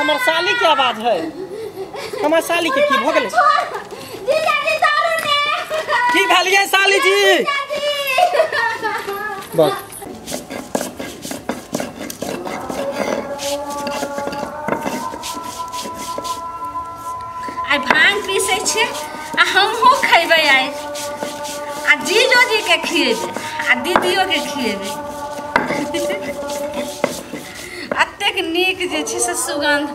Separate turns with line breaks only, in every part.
हमार साली के आवाज है। हमार साली के की भगले की भलिए साली जी बस
आई भांग पीसे छे आ हमहु खइबे आई आ जीजो जी के खिएबे आ दीदियो के खिएबे अतेक नीक जे छै से सुगंध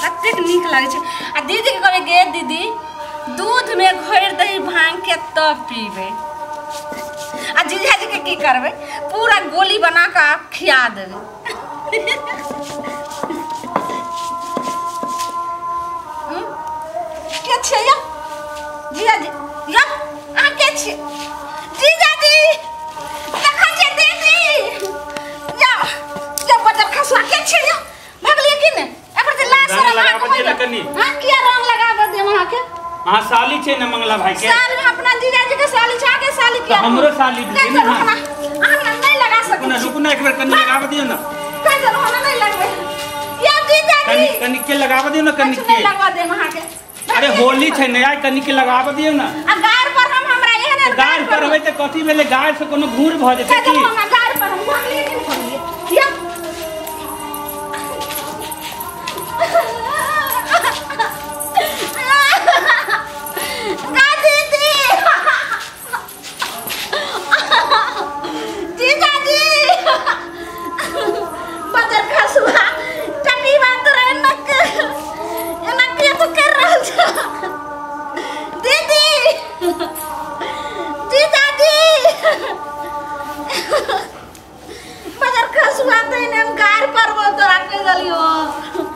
अतेक नीक लागे छै आ दीदी के कहबे गे दीदी दूध में घोर दही भांग के तब पीबे आ जीजा जी के की करबे पूरा गोली बना के खिया देबे के छे या जीजा जी या आ के छे जीजा जी देखा जे दीदी या या बटर खसवा के छे या भगलिए कि ने एकर जे लाश
लगाबे दे लकनी
हां किया रंग लगाबे दे वहां के
हां साली छे न मंगला भाई के
साल में अपना जीजा जी के साली छा के साली किया
हमरो साली दी न हां
हां नहीं लगा सके
रुकना एक बार कनी लगाबे दियो ना
कैसे होना नहीं लगबे या जीजा जी
कनी के लगाबे दियो ना कनी के
लगवा दे वहां के
अरे होली छे नया कनी के लगाबे दियो ना
आ गार पर हम हमरा एहने
गार पर होय त कथि भेले गार से कोनो घूर भ जेते की
हम गार पर हम भगलिए कि भगलिए या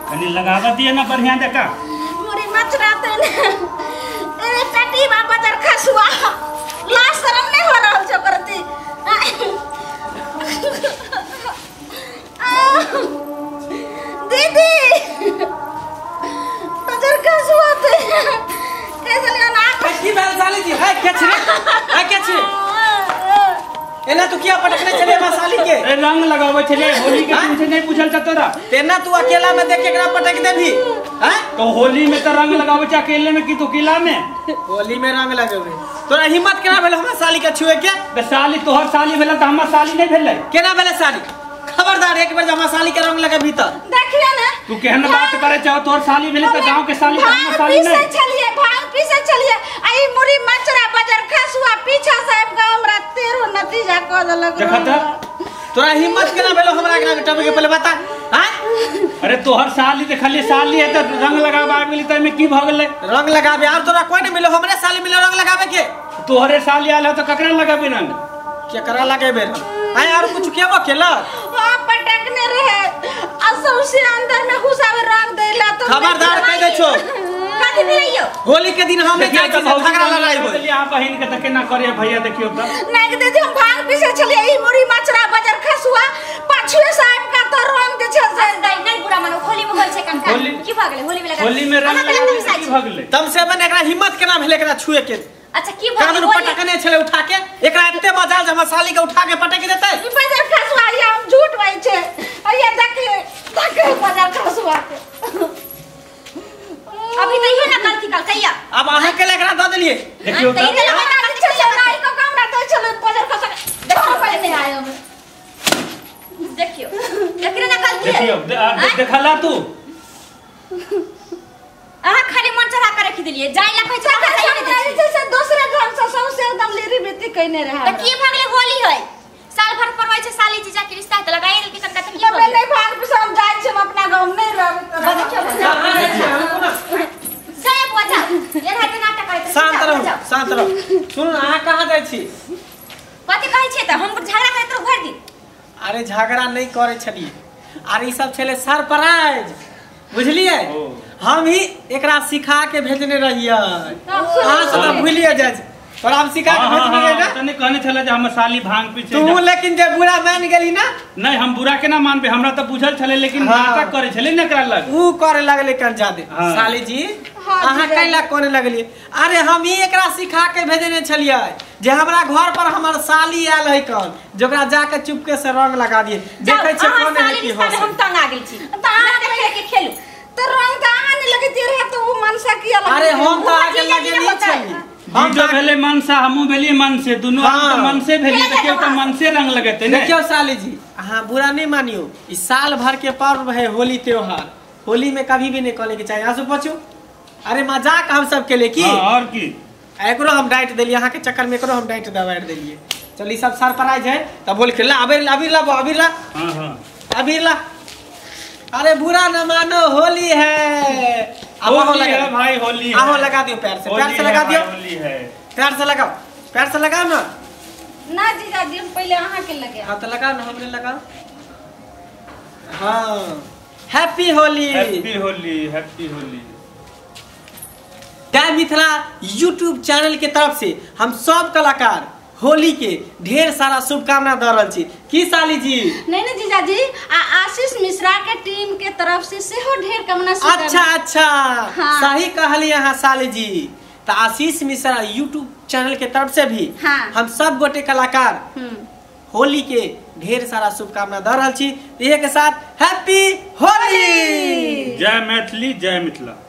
कनी लगाबे दियो ना बढ़िया देखा
मोरी मचराते ने ए टटी बाबा दर खसुआ ला शरम नहीं हो रहल छ करती दीदी बदर खसुआ ते कैसे लिया ना
की भेल साली जी है के छे एना तू किया पटकने चले बा साली के
ए रंग लगावे छले होली के दिन से नहीं पूछल छ तोरा
तेना तू अकेला में देख के एकरा पटक देबी हैं
तो होली में तो रंग लगावे छ अकेले में की तो किला में
होली में रंग लगावे तोरा हिम्मत केना भेल हमर साली के छुए के
बे साली तोहर साली भेल त हमर साली नहीं भेलै
केना भेले साली खबरदार एक बार हमर साली के रंग लगाबी त
देखिए ना
तू केहन बात करे छ तोहर साली भेल त गांव के साली त हमर साली नहीं
पीछे चलिए भाग पीछे चलिए आई मुरी मचरा बजर खसुआ पीछा साहब का हमरा तेरो नतीजा क देलक
देखत
तोरा हिम्मत केना भेलो हमरा के टबे के पहले बता हैं
अरे तोहर साली त खाली साली है त रंग लगाबे आ गेली त में की भ गेलै
रंग लगाबे और तोरा कोई नहीं मिलो हमरे साली मिलो रंग लगाबे के
तोहरे साली आल त ककरा लगाबे रंग
केकरा लगाबे आई और कुछ केबो केला
हां पटकने रहे असौ से अंदर में घुसावे रंग देला तो
खबरदार कह दे छो
कथि मिलैयो
होली के दिन हम जाय के झगड़ा लड़ाई हो
चलिए आप बहिन के त केना करे भैया देखियो त
नहीं दीदी हम भाग पीछे चलिए ई मुरी मचरा बजर खसुआ पाछुए साहब का तो रंग दे छ से नहीं बुरा मानो होली में होय छै कंका की भ गेलै होली में लगा
होली में रंग लगाबे की भ गेलै
तम से बन एकरा हिम्मत केना भेले एकरा छुए के
अच्छा की भ गेलै
पटकने छले उठा के एकरा एते मजाल जे हमर साली के उठा के पटक देतै
ई बजर खसुआ या हम झूठ वई छै अइया देख बजर खसुआ के अभी नहीं है ना गलती कल कहिया
अब अहाँ के एकरा द देलिए
देखियो त
नहीं लगा चलिए नाई को कमरा तो चलो बजर खसुआ देखो पहले नहीं आयो मैं देखियो देखरे ना गलती है
देखियो देखला तू
आहा खाली मन चढ़ा के रख दिलिए जाय ला कहै छै से दूसरे ढंग से सब से एकदम लेरी बेटी कहने रहा त की भगले होली होय साल भर परवै छै साली जीजा के रिश्ता त लगाई देल की कनका त की होय नहीं भाग पे हम जाय छै अपना गांव नहीं रहब देखियो जय बजा ये हाथ नाटक करे
शांत रहो सुन अहाँ कहां जाय छी
कथि कहै छै त हम झगड़ा करत रह भर दिन
अरे झगड़ा नहीं करे छलिए अरे ई सब छले सरप्राइज बुझलिए हम ही एकरा सिखा के भेजने रहिए अहाँ सब भूलिए जाय और हम सिखा के भेजने रहिए ना
तने कहने छले जे हम साली भांग पीछे
तू लेकिन जे बुरा मान गेली ना
नहीं हम बुरा केना मानबे हमरा त बुझल छले लेकिन नाटक करे छले न एकरा लग
ऊ करे लगले कर जादे साली जी अहाँ कैला कोने लगलिए? अरे हम ही एकरा सिखा के भेजने छलिए जे हमरा घर पर हमर साली आयल है कौन जोकरा जाके चुपके से रंग लगा दिए। देखे छे कोने है की हो
हम तंग आ गेल छी त अहाँ देखे के खेलू
तो रंग का आने लगे रहे तो वो मनसा किया लगे।
अरे हम तो आगे लगे नहीं छली
हम तो भेले मन से हमहु भेली मन से दोनों तो मन से भेली त केओ त मन से रंग लगते ने।
देखियो साली जी हां बुरा नहीं मानियो इस साल भर के पर्व है होली त्योहार। होली में कभी भी नहीं कहने की चाहिए। आंसू पोछू अरे मजाक हम सब के लिए की
और की
एकरो हम डाइट देलिए अहाँ के चक्कर में एकरो हम डाइट दबाड़ देलिए। चल ई सब सरप्राइज है तब बोल के ला अबीर अबीर ला अबीर ला
हां हां
अबीर ला। अरे बुरा न मानो होली है। अब
होली है भाई होली है।
अब लगा दियो पैर से लगा दियो
होली है
पैर से लगाओ पैर से लगाओ ना।
ना जीजा जी हम पहले अहाँ के लगे।
हां तो लगाओ ना हमने लगाओ। हां happy Holi
happy Holi happy Holi.
जय मिथिला यूट्यूब चैनल के तरफ से हम सब कलाकार होली के ढेर सारा शुभकामना दे रहल छी की साली जी।
नहीं जीजा जी आशीष मिश्रा के टीम के तरफ से सेहो ढेर कामना।
अच्छा अच्छा हाँ। सही कहली यहाँ साली जी। तो आशीष मिश्रा यूट्यूब चैनल के तरफ से भी
हाँ।
हम सब गोटे कलाकार होली के ढेर सारा शुभकामना दे रहल छी। एक साथ हैप्पी होली।
जय मैथिली जय मिथिला।